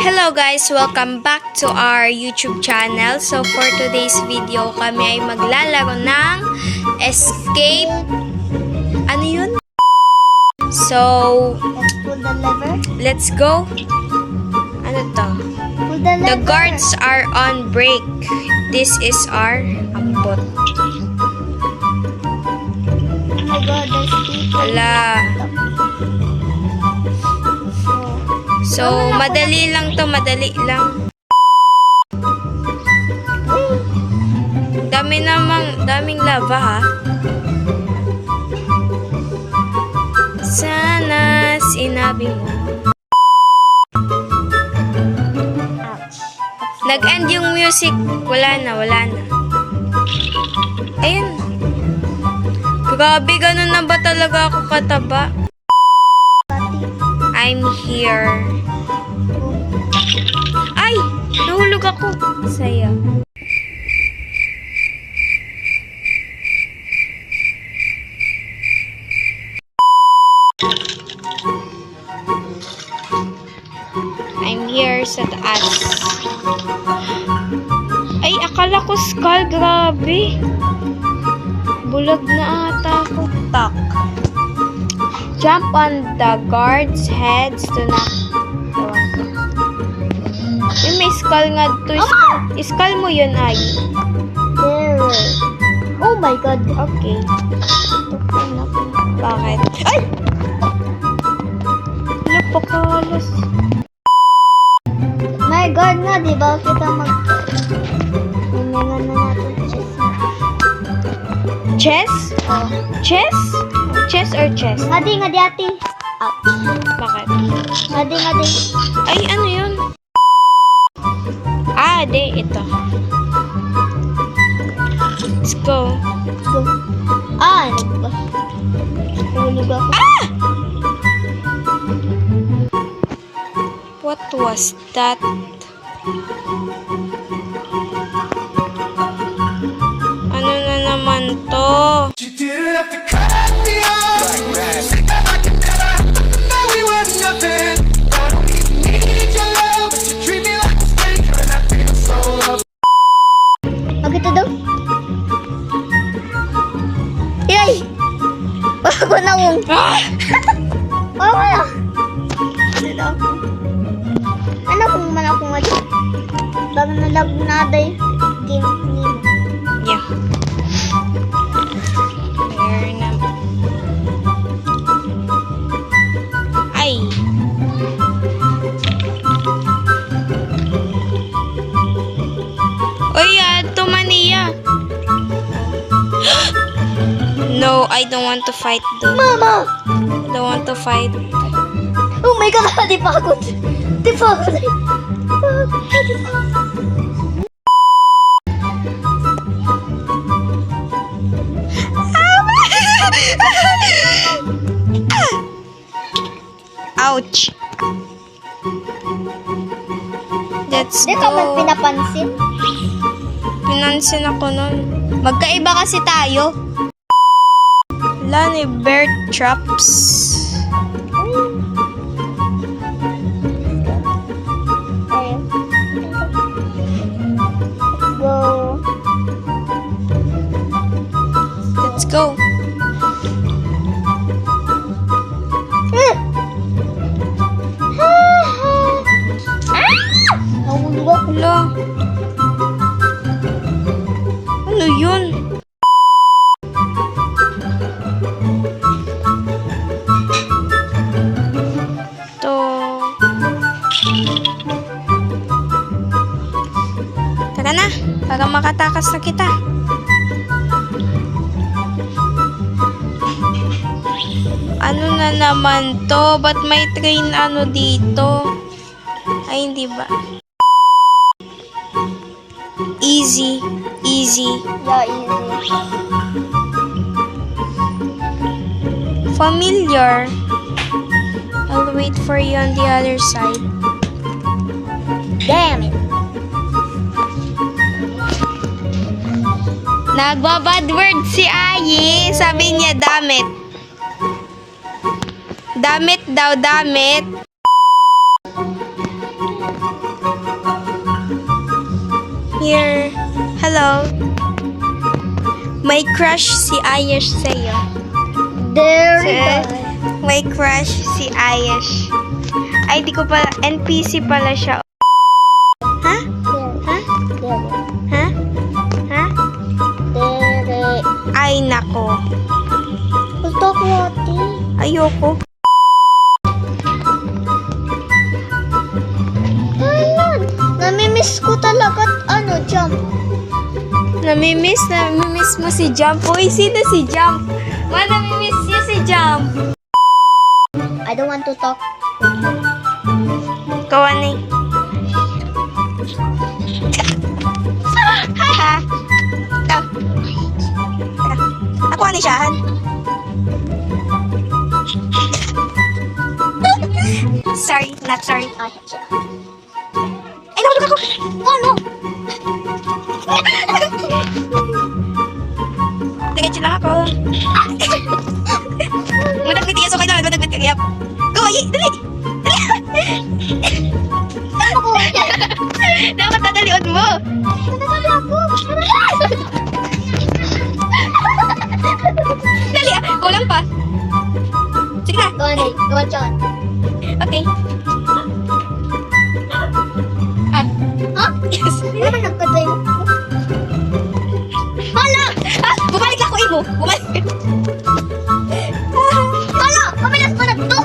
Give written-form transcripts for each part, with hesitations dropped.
Hello guys! Welcome back to our YouTube channel. So for today's video, kami ay maglalaro ng Escape. Ano yun? So, Let's pull the lever. let's go. Ano to? Pull the lever. The guards are on break. This is our ampot. Oh my God, there's people. Ala. So, madali lang to. Madali lang. Daming lava ha. Sana sinabi mo. Ouch. Nag-end yung music. Wala na. Ayun. Grabe, ganun na ba talaga ako kataba? I'm here. Ay! Nahulog ako. Saya. I'm here sa taas. Ay, akala ko skull. Grabe. Bulag na ata ako. Tak. Jump on the guards' heads to knock. Ewan ko. Yung may skull nga to. Skull mo yun, ay. There. Oh my God. Okay. Bakit? Ay! Napakalas. My God nga, di ba kita Mimingan na natin chess. Chess? Oh. Chess? Chess or chess? Ngadi ati. Ouch. Bakit? Ngadi. Ay, ano yun? Ah, ito. Let's go. Go. Ah, ano ba? Hulog ako. Ah! What was that? Ano na naman to? You didn't have to cut me off. Like that. Now we were nothing. I don't even need your love, but you treat me like a stranger, and I feel so loved. Ito daw. Yay! Bago na mong. Ah! Bago na. Ano kung man ako nga dyan? Bago na lag na day. Game nimo. Yeah. There na. Ay! Uy, Tumania! No, I don't want to fight though. Mama! I don't want to fight. Oh my God! Di pa ako. Di pa ako. Ouch! Let's Di ka man go. pinapansin? Pinansin ako nun. Magkaiba kasi tayo. Wala ni bear traps. Ayun. Let's go. Let's go. Nahulog ako. Wala. Ano yun? To. Tara na. Para makatakas na kita. Ano na naman to? Ba't may train ano dito? Ay, hindi ba? Easy. Yeah, easy. Familiar. I'll wait for you on the other side. Damn it. Nagbabad word si Ayi. Sabi niya, damit. Damit daw, damit. Here. Hello. May crush si Ayesh sa'yo. Very Sir? good. May crush si Ayesh. Ay, di ko pala. NPC pala siya. Ha? Ha? Ha? Ha? Ay, nako. Gusto ko, ate. Ayoko. Ayun. Namimiss ko talaga, Jump. Namimiss mo si Jump. Uy, sino si Jump? Namimiss niya si Jump. I don't want to talk. Kawan eh. Ha? Ito. Ako ano siya? Sorry, not sorry. Ay, nakulog ako. Ano? Diretso lang ako. Madagdag tiya, so kailangan madagdag kagayap. Go, ay, dali! Dapat dadalion mo. Nadali ako. Dali ah, kulang pa. Sige na. Go on, Go on, John. Okay. Ha? Yes. Ano naman nagkatay mo? Hala! Bumalik lang ko, Imo. Bumalik. Hala! Pamilas mo na to!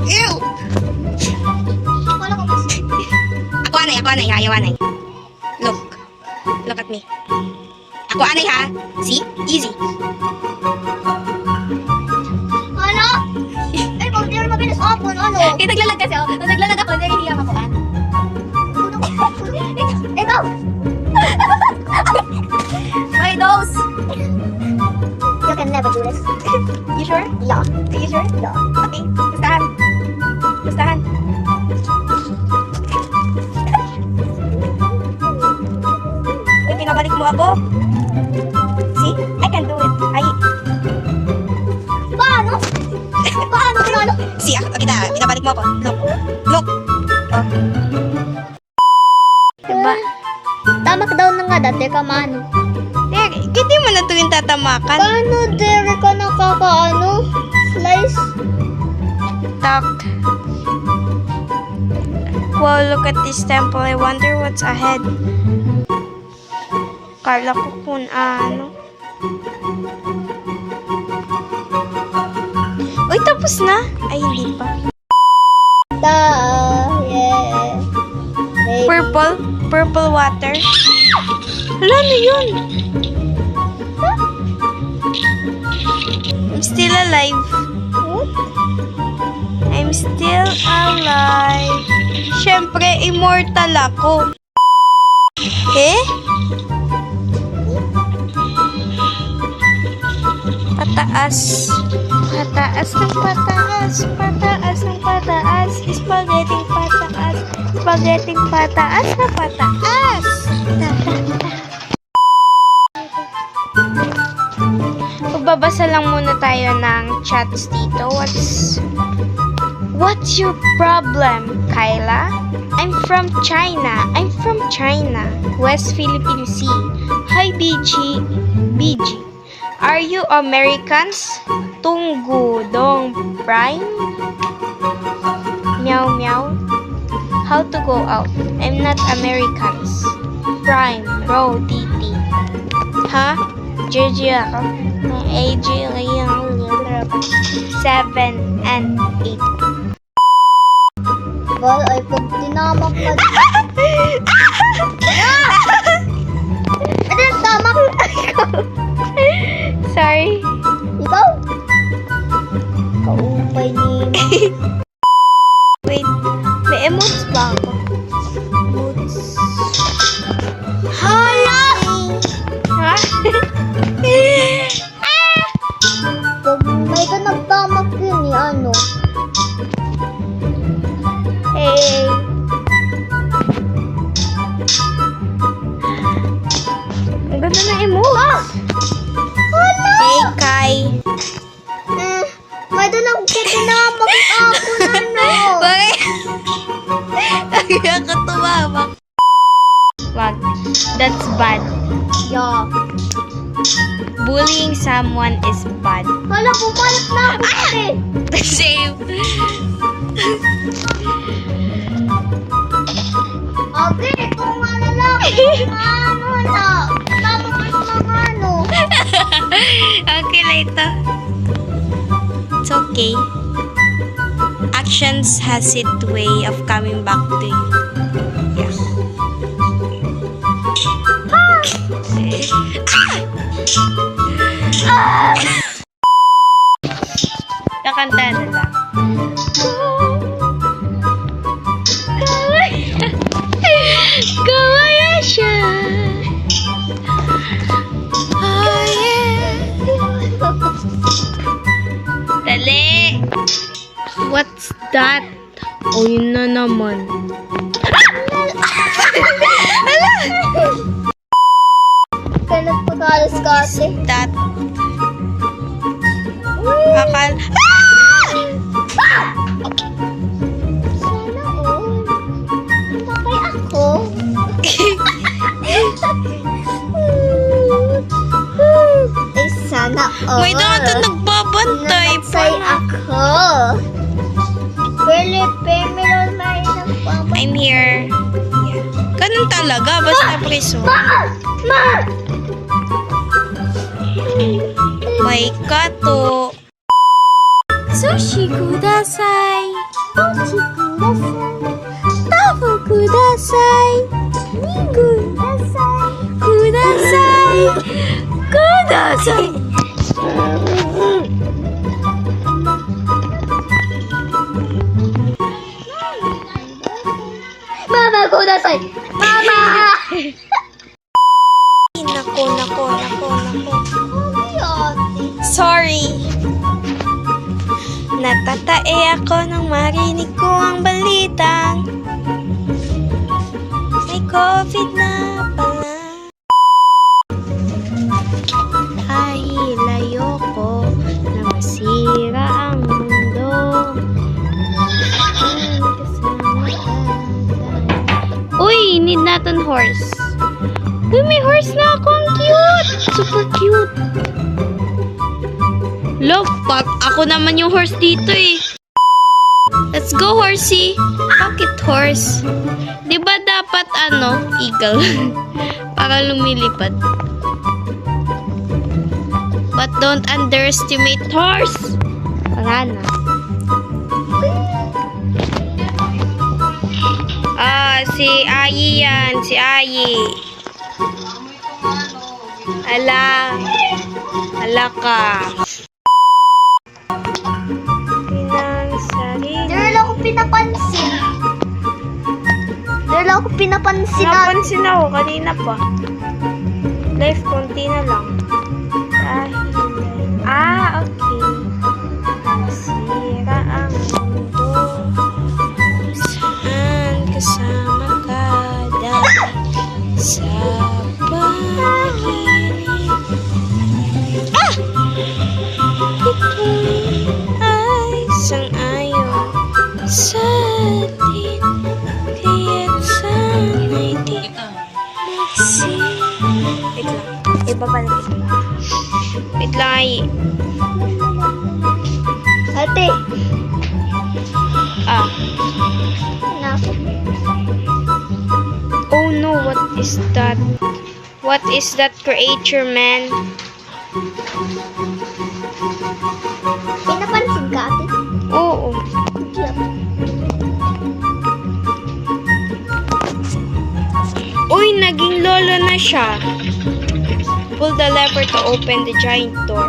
Ew! Wala ko mas. Ako anay, ayaw anay. Look at me. Ako anay ha. See? Easy. Hala! Ay, kung di rin mabilis ako, ano? Kaya naglalag kasi ako. Nung naglalag ako, naghihiyak ako ah. Ikaw! My nose! You can never do this. You sure? Yeah. Are you sure? Yeah. Okay. Gustahan. Gustahan. Uy, pinabalik mo ako. See? I can do it. Paano? Paano? Paano? See, kita. Pinabalik mo ako. Look. Oh. Diba? Tamak daw na nga dati ka mano. Hindi mo na ito yung tatamakan. Paano dere ka nakakaano? Slice? Tak. Wow, look at this temple. I wonder what's ahead. Kala ko kung ano. Uy, tapos na? Ay, hindi pa. Yeah. Purple water. Wala na yun. I'm still alive. What? I'm still alive. Siyempre, immortal ako. Eh? Pataas. Pataas ng pataas. Pataas ng pataas. Spaghetti pataas. Spaghetti pataas na pataas. Magbabasa lang muna tayo ng chats dito. What's your problem, Kyla? I'm from China. West Philippine Sea. Hi, BG. Are you Americans? Tunggu dong, Prime? Meow meow. How to go out? I'm not Americans. Prime, Ro, TT. Ha? JJ ako. AJ, 7 and 8. Well, ay pag tinamak ka. Ano yung tamak? Sorry. Ikaw? Kaupay ni... Wait. May emotes ba ako? Emotes. Hala! Ha? Pag may ka nagtamak yun eh, ano? Hey. Ako tumawa. Wag. That's bad. Yeah. Bullying someone is bad. Hala, pumalit na ako kasi. Same. Okay, kung ano lang. Ano lang. Tapos mga ano. Okay, later. It's okay. Actions has its way of coming back to you. Yeah. Kakanta na lang. Kawaya siya. Oh, yeah. Dali. What's that? O, yun na naman. Kaya nagpagalas ka ate. That. Akal. Sana all. Bakay ako. Ay, sana all. May na ito nagbabantay Say pa. ako. Felipe, meron may nagpapay. I'm here. Yeah. Ganun talaga. Basta preso. Ma! Ma! May kato. Sushi kudasai. Mochi kudasai. Tafu kudasai. Ningu Kudasai. kudasai. Mama, kudasai. Mama! Nako. Ay, ate. Sorry. Natatae ako nang marinig ko ang balitang may COVID na pala. Dahil ayoko na masira ang mundo. Uy, need natin horse. Uy, may horse na ako. Ang cute. Super cute. Love, ako naman yung horse dito eh. Let's go, horsey. Bakit horse? Di ba dapat eagle? Para lumilipad. But don't underestimate horse. Wala na. Si Ayi yan. Si Ayi. Ala ka. Dahil ako pinapansin. Napansin ako kanina pa. Life, konti na lang. Okay. Masira ang mundo. Saan kasama ka dahil sa pag-ibig. Ito ay sang-ayon sa atin. Kaya't sana'y di Wait lang. Ibabalik ito. Wait lang, ay. Ate. Oh no, what is that? What is that creature, man? Pinapansin ka, ate? Oo. Hindi ako. Uy, naging lolo na siya. Pull the lever to open the giant door.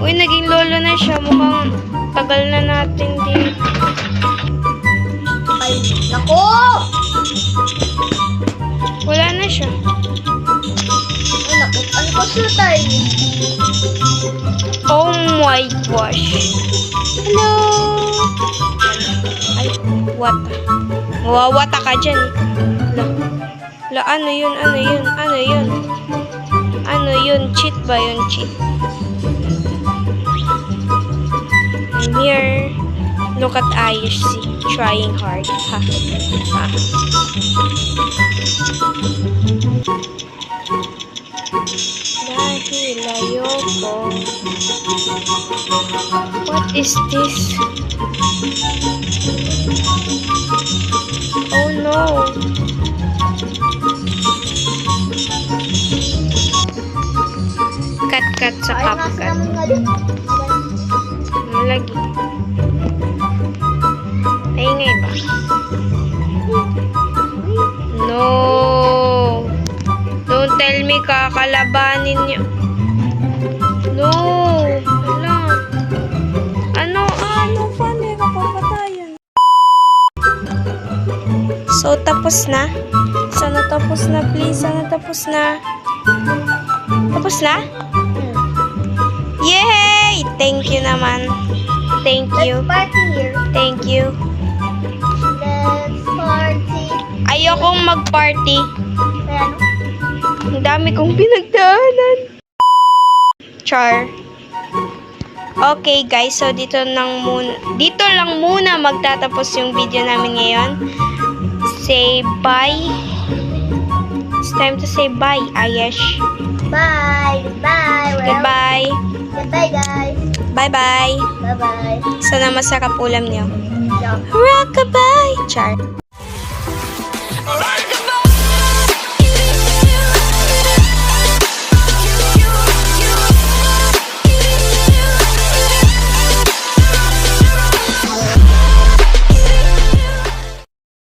Uy, naging lolo na siya. Mukhang tagal na natin dito. Ay, nako! Wala na siya. Ay, nako. Ano pa siya tayo? Oh my gosh. Hello? Ay, wata. Mawawata ka dyan. Ano yun? Ano yun? Cheat ba yun? Cheat. I'm here. Look at Ayush, trying hard. Ha. Ha. Dahil ayoko. What is this? Oh no. Kat-kat sa Ay, nasa kapkat. naman nga din. Malagi. Naingay ba? No. Don't tell me kakalabanin niyo. No. Wala. Ano pa? Hindi ka papatayan. So, tapos na? Sana tapos na, please. Sana tapos na. Tapos na? Yay! Thank you naman. Thank you. Let's party here. Thank you. Let's party. Ayokong mag-party. Kaya ano? Ang dami kong pinagdaanan. Char. Okay guys, so dito lang muna magtatapos yung video namin ngayon. Say bye. It's time to say bye, Ayesh. Bye. Goodbye. Goodbye. Goodbye, guys. Bye-bye. Bye-bye. Sana masarap ulam niyo. Ciao. Rockabye! Char.